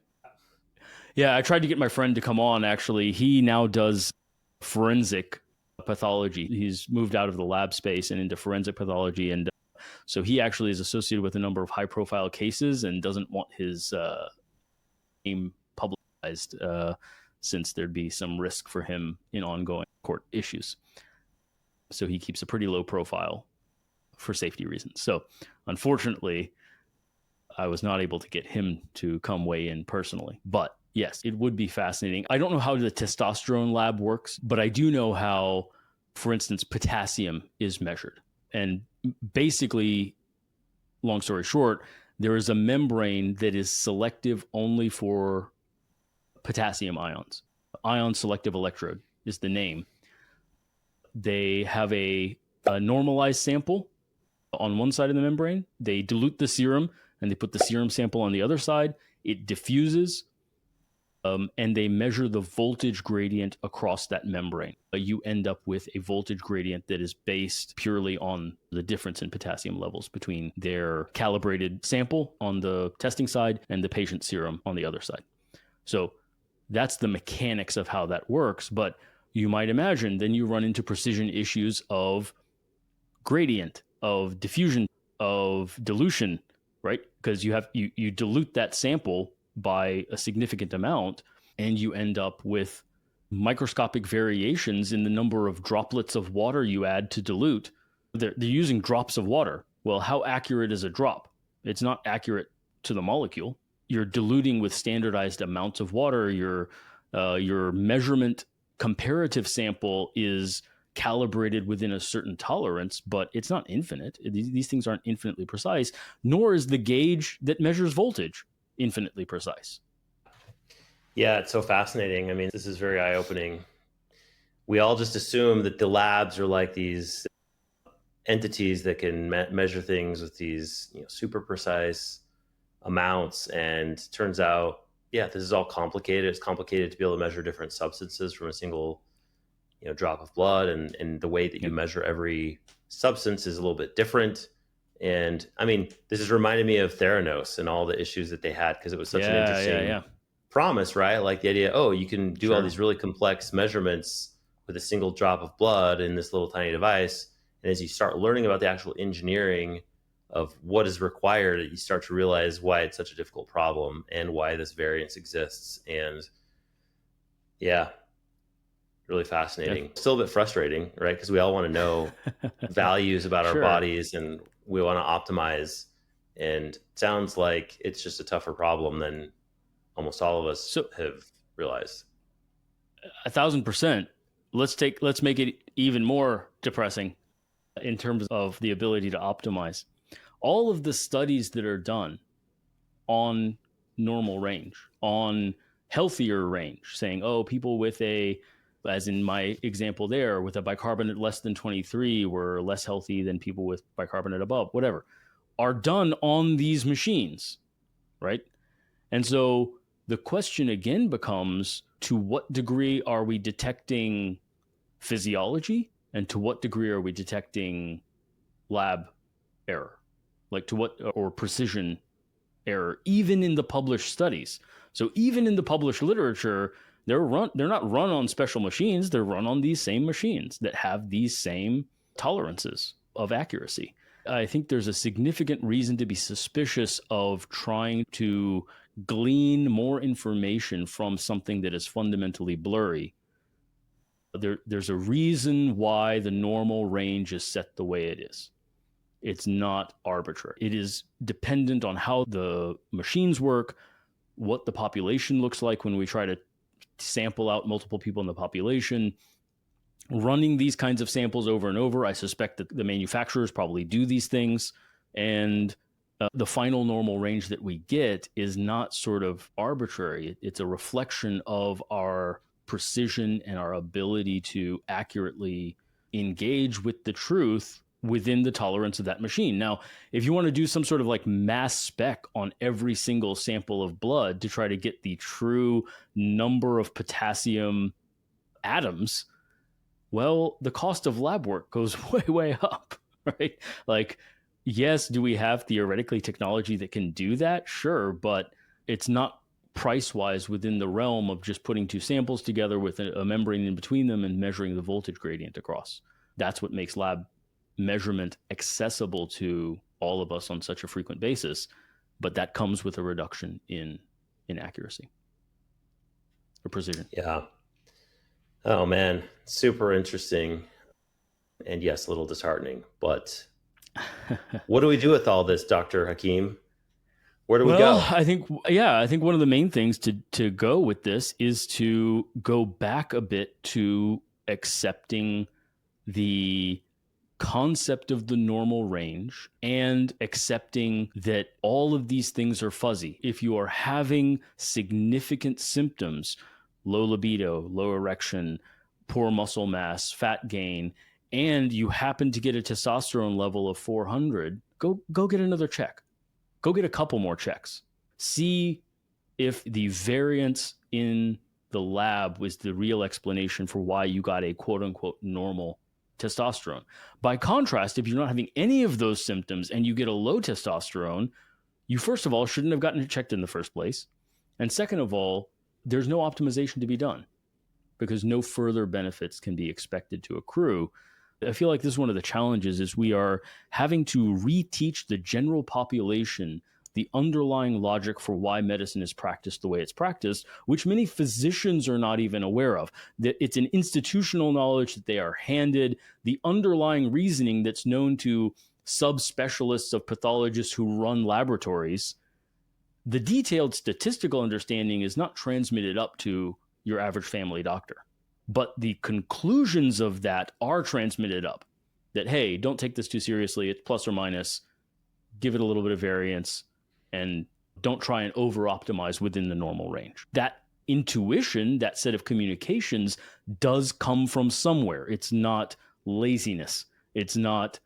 friend to come on. Actually, he now does forensic pathology. He's moved out of the lab space and into forensic pathology, and so he actually is associated with a number of high-profile cases and doesn't want his name publicized since there'd be some risk for him in ongoing court issues. So he keeps a pretty low profile for safety reasons. So unfortunately, I was not able to get him to come weigh in personally. But yes, it would be fascinating. I don't know how the testosterone lab works, but I do know how, for instance, potassium is measured. And basically, long story short, there is a membrane that is selective only for potassium ions. Ion selective electrode is the name. They have a normalized sample on one side of the membrane. They dilute the serum and they put the serum sample on the other side. It diffuses, and they measure the voltage gradient across that membrane. You end up with a voltage gradient that is based purely on the difference in potassium levels between their calibrated sample on the testing side and the patient serum on the other side. So that's the mechanics of how that works. But you might imagine then you run into precision issues of gradient, of diffusion, of dilution, right? Because you dilute that sample by a significant amount, and you end up with microscopic variations in the number of droplets of water you add to dilute. They're using drops of water. Well, how accurate is a drop? It's not accurate to the molecule. You're diluting with standardized amounts of water. Your measurement comparative sample is calibrated within a certain tolerance, but it's not infinite. These things aren't infinitely precise, nor is the gauge that measures voltage infinitely precise. Yeah, it's so fascinating. I mean, this is very eye-opening. We all just assume that the labs are like these entities that can measure things with these super precise amounts, and turns out, this is all complicated. It's complicated to be able to measure different substances from a single drop of blood, and the way that you measure every substance is a little bit different. And I mean, this has reminded me of Theranos and all the issues that they had, because it was such an interesting promise, right? Like the idea, you can do all these really complex measurements with a single drop of blood in this little tiny device. And as you start learning about the actual engineering of what is required, you start to realize why it's such a difficult problem and why this variance exists. And really fascinating. Yeah. Still a bit frustrating, right? Because we all want to know values about our bodies, and we want to optimize. And it sounds like it's just a tougher problem than almost all of us have realized. 1,000%. Let's make it even more depressing in terms of the ability to optimize. All of the studies that are done on normal range, on healthier range, saying, people with as in my example there, with a bicarbonate less than 23 were less healthy than people with bicarbonate above, whatever, are done on these machines, right? And so the question again becomes, to what degree are we detecting physiology, and to what degree are we detecting lab error? Like or precision error, even in the published studies. So even in the published literature, they're not run on special machines. They're run on these same machines that have these same tolerances of accuracy. I think there's a significant reason to be suspicious of trying to glean more information from something that is fundamentally blurry. There's a reason why the normal range is set the way it is. It's not arbitrary. It is dependent on how the machines work, what the population looks like when we try to sample out multiple people in the population. Running these kinds of samples over and over, I suspect that the manufacturers probably do these things, and the final normal range that we get is not sort of arbitrary. It's a reflection of our precision and our ability to accurately engage with the truth within the tolerance of that machine. Now, if you want to do some sort of like mass spec on every single sample of blood to try to get the true number of potassium atoms, well, the cost of lab work goes way, way up, right? Like, yes, do we have theoretically technology that can do that? Sure, but it's not price-wise within the realm of just putting two samples together with a membrane in between them and measuring the voltage gradient across. That's what makes lab measurement accessible to all of us on such a frequent basis, but that comes with a reduction in accuracy or precision. Yeah. Oh man, super interesting. And yes, a little disheartening. But what do we do with all this, Dr. Hakeem? Where do we go? I think one of the main things to go with this is to go back a bit to accepting the concept of the normal range and accepting that all of these things are fuzzy. If you are having significant symptoms, low libido, low erection, poor muscle mass, fat gain, and you happen to get a testosterone level of 400, go get another check. Go get a couple more checks. See if the variance in the lab was the real explanation for why you got a quote unquote normal testosterone. By contrast, if you're not having any of those symptoms and you get a low testosterone, you first of all shouldn't have gotten it checked in the first place. And second of all, there's no optimization to be done because no further benefits can be expected to accrue. I feel like this is one of the challenges is we are having to reteach the general population the underlying logic for why medicine is practiced the way it's practiced, which many physicians are not even aware of. That it's an institutional knowledge that they are handed, the underlying reasoning that's known to subspecialists of pathologists who run laboratories. The detailed statistical understanding is not transmitted up to your average family doctor. But the conclusions of that are transmitted up. That, hey, don't take this too seriously. It's plus or minus. Give it a little bit of variance. And don't try and over-optimize within the normal range. That intuition, that set of communications, does come from somewhere. It's not laziness. It's not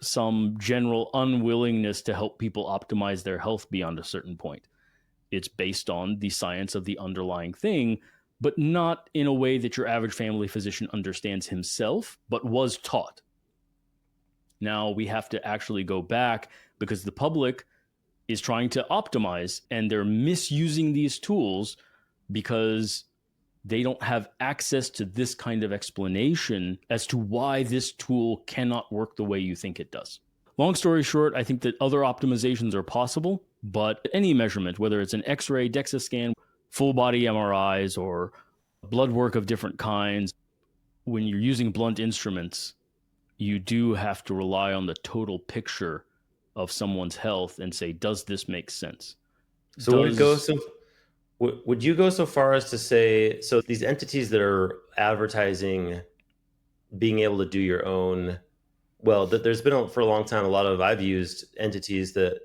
some general unwillingness to help people optimize their health beyond a certain point. It's based on the science of the underlying thing, but not in a way that your average family physician understands himself, but was taught. Now we have to actually go back because the public is trying to optimize and they're misusing these tools because they don't have access to this kind of explanation as to why this tool cannot work the way you think it does. Long story short, I think that other optimizations are possible, but any measurement, whether it's an X-ray, DEXA scan, full body MRIs, or blood work of different kinds, when you're using blunt instruments, you do have to rely on the total picture of someone's health and say, does this make sense? So would you go so far as to say, so these entities that are advertising being able to do your own, well, there's been for a long time, I've used entities that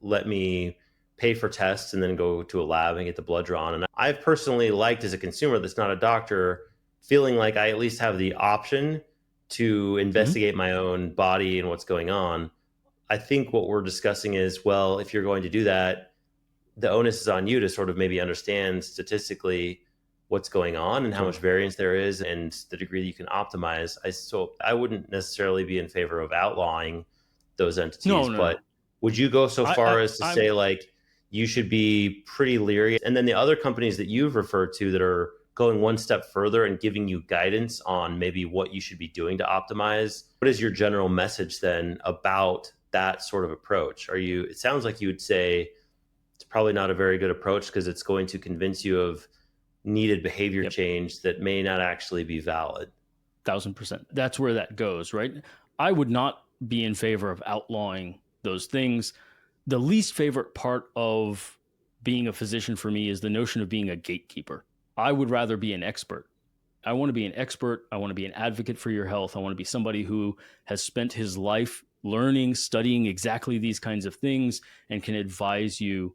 let me pay for tests and then go to a lab and get the blood drawn. And I've personally liked, as a consumer that's not a doctor, feeling like I at least have the option to investigate my own body and what's going on. I think what we're discussing is, well, if you're going to do that, the onus is on you to sort of maybe understand statistically what's going on and how much variance there is and the degree that you can optimize. So I wouldn't necessarily be in favor of outlawing those entities, but would you go so far as to say, like, you should be pretty leery? And then the other companies that you've referred to that are going one step further and giving you guidance on maybe what you should be doing to optimize, what is your general message then about that sort of approach? It sounds like you would say it's probably not a very good approach because it's going to convince you of needed behavior change that may not actually be valid. 1000%. That's where that goes, right? I would not be in favor of outlawing those things. The least favorite part of being a physician for me is the notion of being a gatekeeper. I would rather be an expert. I want to be an expert. I want to be an advocate for your health. I want to be somebody who has spent his life learning, studying exactly these kinds of things and can advise you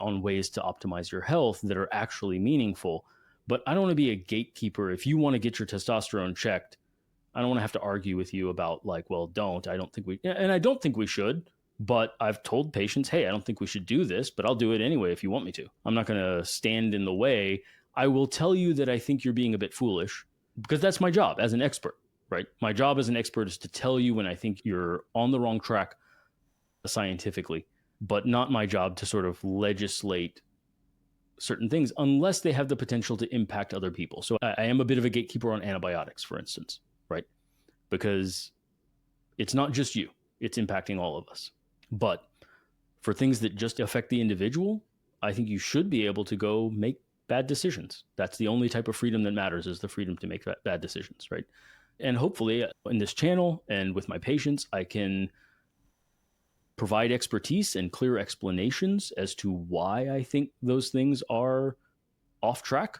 on ways to optimize your health that are actually meaningful. But I don't want to be a gatekeeper. If you want to get your testosterone checked, I don't want to have to argue with you about like, well, I don't think and I don't think we should, but I've told patients, hey, I don't think we should do this, but I'll do it anyway if you want me to. I'm not going to stand in the way. I will tell you that I think you're being a bit foolish, because that's my job as an expert, right? My job as an expert is to tell you when I think you're on the wrong track scientifically, but not my job to sort of legislate certain things unless they have the potential to impact other people. So I am a bit of a gatekeeper on antibiotics, for instance, right? Because it's not just you, it's impacting all of us. But for things that just affect the individual, I think you should be able to go make bad decisions. That's the only type of freedom that matters, is the freedom to make bad decisions, right? And hopefully in this channel and with my patients, I can provide expertise and clear explanations as to why I think those things are off track.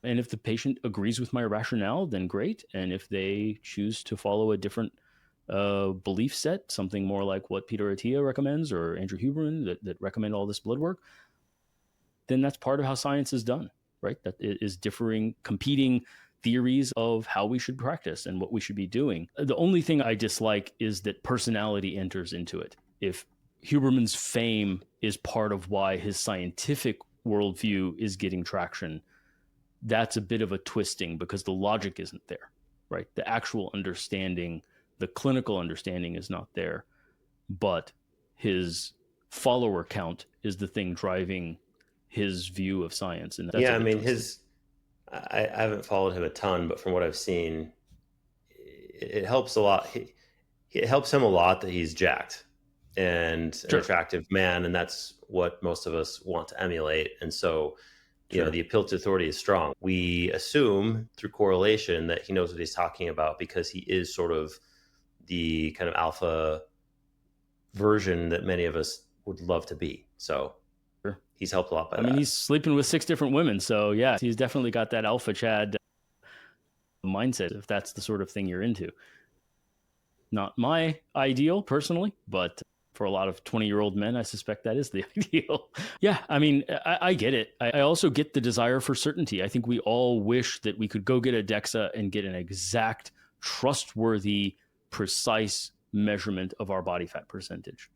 And if the patient agrees with my rationale, then great. And if they choose to follow a different belief set, something more like what Peter Attia recommends or Andrew Huberman that recommend all this blood work, then that's part of how science is done, right? That is differing, competing theories of how we should practice and what we should be doing. The only thing I dislike is that personality enters into it. If Huberman's fame is part of why his scientific worldview is getting traction, that's a bit of a twisting, because the logic isn't there, right? The actual understanding, the clinical understanding is not there, but his follower count is the thing driving his view of science. And that's I mean, I haven't followed him a ton, but from what I've seen, it helps a lot. It helps him a lot that he's jacked and an attractive man, and that's what most of us want to emulate. And so, you know, the appeal to authority is strong. We assume through correlation that he knows what he's talking about, because he is sort of the kind of alpha version that many of us would love to be. So he's helped a lot by that. I mean, he's sleeping with 6 different women. So yeah, he's definitely got that alpha Chad mindset, if that's the sort of thing you're into. Not my ideal personally, but for a lot of 20-year-old men, I suspect that is the ideal. Yeah, I mean, I get it. I also get the desire for certainty. I think we all wish that we could go get a DEXA and get an exact, trustworthy, precise measurement of our body fat percentage.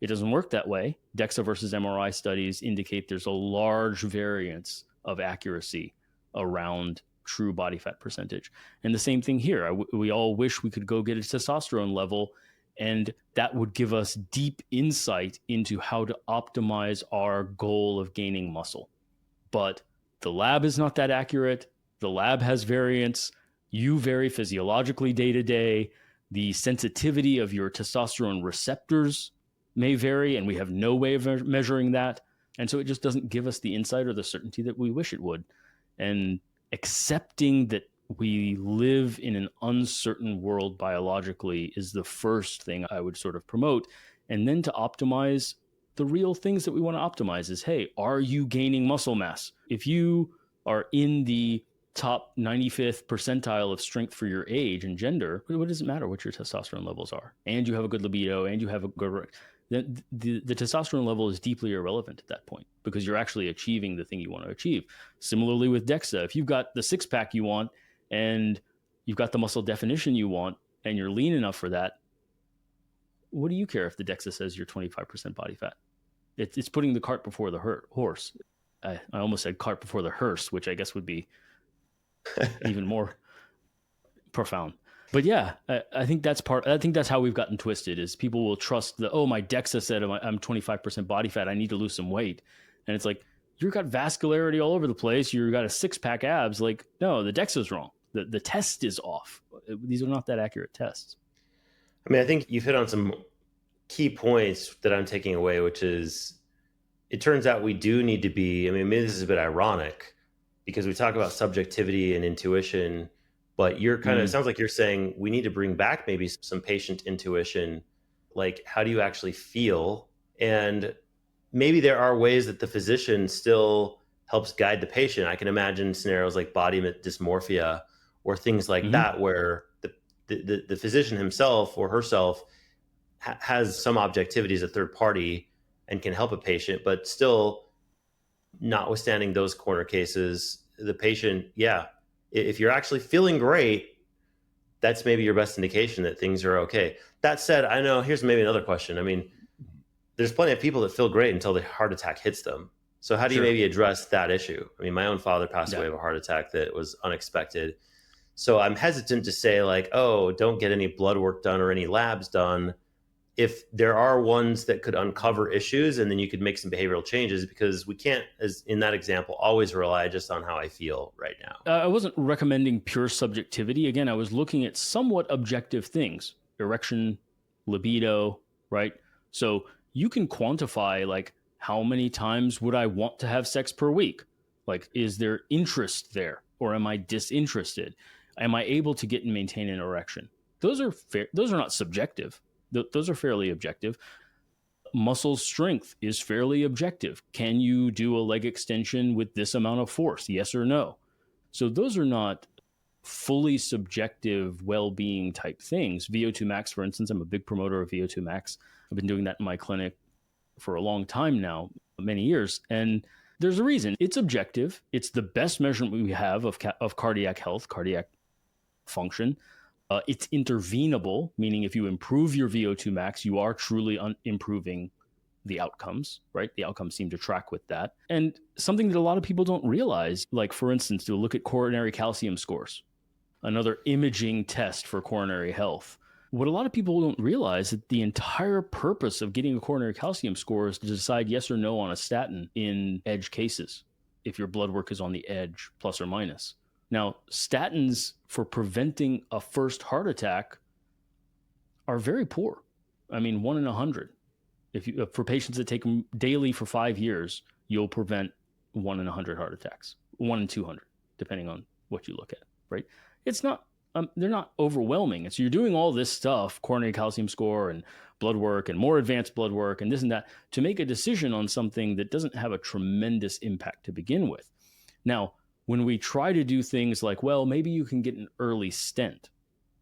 It doesn't work that way. DEXA versus MRI studies indicate there's a large variance of accuracy around true body fat percentage. And the same thing here. We all wish we could go get a testosterone level, and that would give us deep insight into how to optimize our goal of gaining muscle. But the lab is not that accurate. The lab has variance. You vary physiologically day to day. The sensitivity of your testosterone receptors may vary, and we have no way of measuring that. And so it just doesn't give us the insight or the certainty that we wish it would. And accepting that we live in an uncertain world biologically is the first thing I would sort of promote. And then to optimize the real things that we want to optimize is, hey, are you gaining muscle mass? If you are in the top 95th percentile of strength for your age and gender, what does it matter what your testosterone levels are? And you have a good libido, and you have a good... The testosterone level is deeply irrelevant at that point, because you're actually achieving the thing you want to achieve. Similarly with DEXA, if you've got the 6-pack you want and you've got the muscle definition you want and you're lean enough for that, what do you care if the DEXA says you're 25% body fat? It's putting the cart before the horse. I almost said cart before the hearse, which I guess would be even more profound. But yeah, I think that's how we've gotten twisted, is people will trust my DEXA said I'm 25% body fat, I need to lose some weight. And it's like, you've got vascularity all over the place, you've got a 6-pack abs. Like, no, the DEXA's wrong. The test is off. These are not that accurate tests. I mean, I think you've hit on some key points that I'm taking away, which is, it turns out we do need to be, maybe this is a bit ironic, because we talk about subjectivity and intuition, but you're kind of, it sounds like you're saying we need to bring back maybe some patient intuition, like how do you actually feel? And maybe there are ways that the physician still helps guide the patient. I can imagine scenarios like body dysmorphia or things like that, where the physician himself or herself has some objectivity as a third party and can help a patient, but still, notwithstanding those corner cases, the patient, if you're actually feeling great, that's maybe your best indication that things are okay. That said, I know here's maybe another question. I mean, there's plenty of people that feel great until the heart attack hits them. So how do you maybe address that issue? I mean, my own father passed away of a heart attack that was unexpected. So I'm hesitant to say like, oh, don't get any blood work done or any labs done if there are ones that could uncover issues and then you could make some behavioral changes, because we can't, as in that example, always rely just on how I feel right now. I wasn't recommending pure subjectivity. Again, I was looking at somewhat objective things, erection, libido, right? So you can quantify like how many times would I want to have sex per week? Like, is there interest there or am I disinterested? Am I able to get and maintain an erection? Those are fair. Those are not subjective. Those are fairly objective. Muscle strength is fairly objective. Can you do a leg extension with this amount of force? Yes or no? So those are not fully subjective well-being type things. VO2 max, for instance, I'm a big promoter of VO2 max. I've been doing that in my clinic for a long time now, many years. And there's a reason. It's objective. It's the best measurement we have of cardiac health, cardiac function. It's intervenable, meaning if you improve your VO2 max, you are truly improving the outcomes, right? The outcomes seem to track with that. And something that a lot of people don't realize, like for instance, to look at coronary calcium scores, another imaging test for coronary health. What a lot of people don't realize is that the entire purpose of getting a coronary calcium score is to decide yes or no on a statin in edge cases, if your blood work is on the edge, plus or minus. Now, statins for preventing a first heart attack are very poor. I mean, 1 in 100. For patients that take them daily for 5 years, you'll prevent 1 in 100 heart attacks, 1 in 200, depending on what you look at, right? It's not, they're not overwhelming. So you're doing all this stuff, coronary calcium score and blood work and more advanced blood work and this and that, to make a decision on something that doesn't have a tremendous impact to begin with. Now, when we try to do things like, well, maybe you can get an early stent,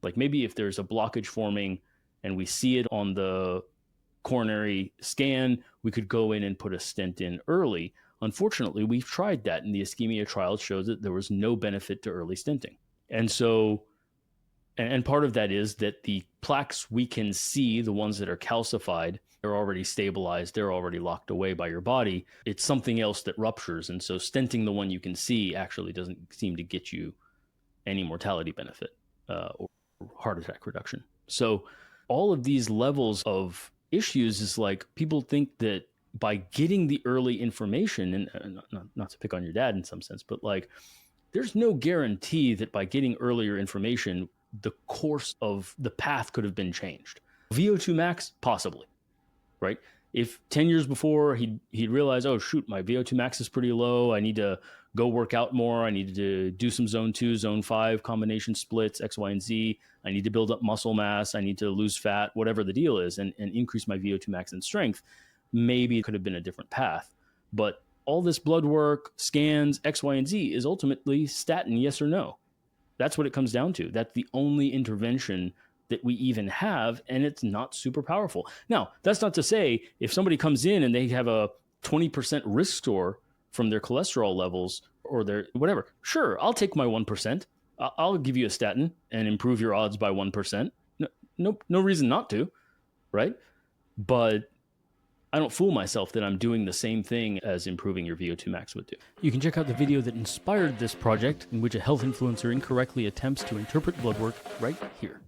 like maybe if there's a blockage forming and we see it on the coronary scan, we could go in and put a stent in early. Unfortunately, we've tried that, and the ischemia trials showed that there was no benefit to early stenting. And so, and part of that is that the plaques we can see, the ones that are calcified, they're already stabilized, they're already locked away by your body. It's something else that ruptures. And so stenting the one you can see actually doesn't seem to get you any mortality benefit or heart attack reduction. So all of these levels of issues is like people think that by getting the early information, and not to pick on your dad in some sense, but like there's no guarantee that by getting earlier information, the course of the path could have been changed. VO2 max, possibly. Right? If 10 years before he'd realized, oh shoot, my VO2 max is pretty low. I need to go work out more. I need to do some zone 2, zone 5 combination splits, X, Y, and Z. I need to build up muscle mass. I need to lose fat, whatever the deal is, and increase my VO2 max and strength. Maybe it could have been a different path. But all this blood work, scans, X, Y, and Z is ultimately statin, yes or no. That's what it comes down to. That's the only intervention that we even have, and it's not super powerful. Now, that's not to say if somebody comes in and they have a 20% risk score from their cholesterol levels or their whatever, sure, I'll take my 1%. I'll give you a statin and improve your odds by 1%. No reason not to, right? But I don't fool myself that I'm doing the same thing as improving your VO2 max would do. You can check out the video that inspired this project, in which a health influencer incorrectly attempts to interpret blood work, right here.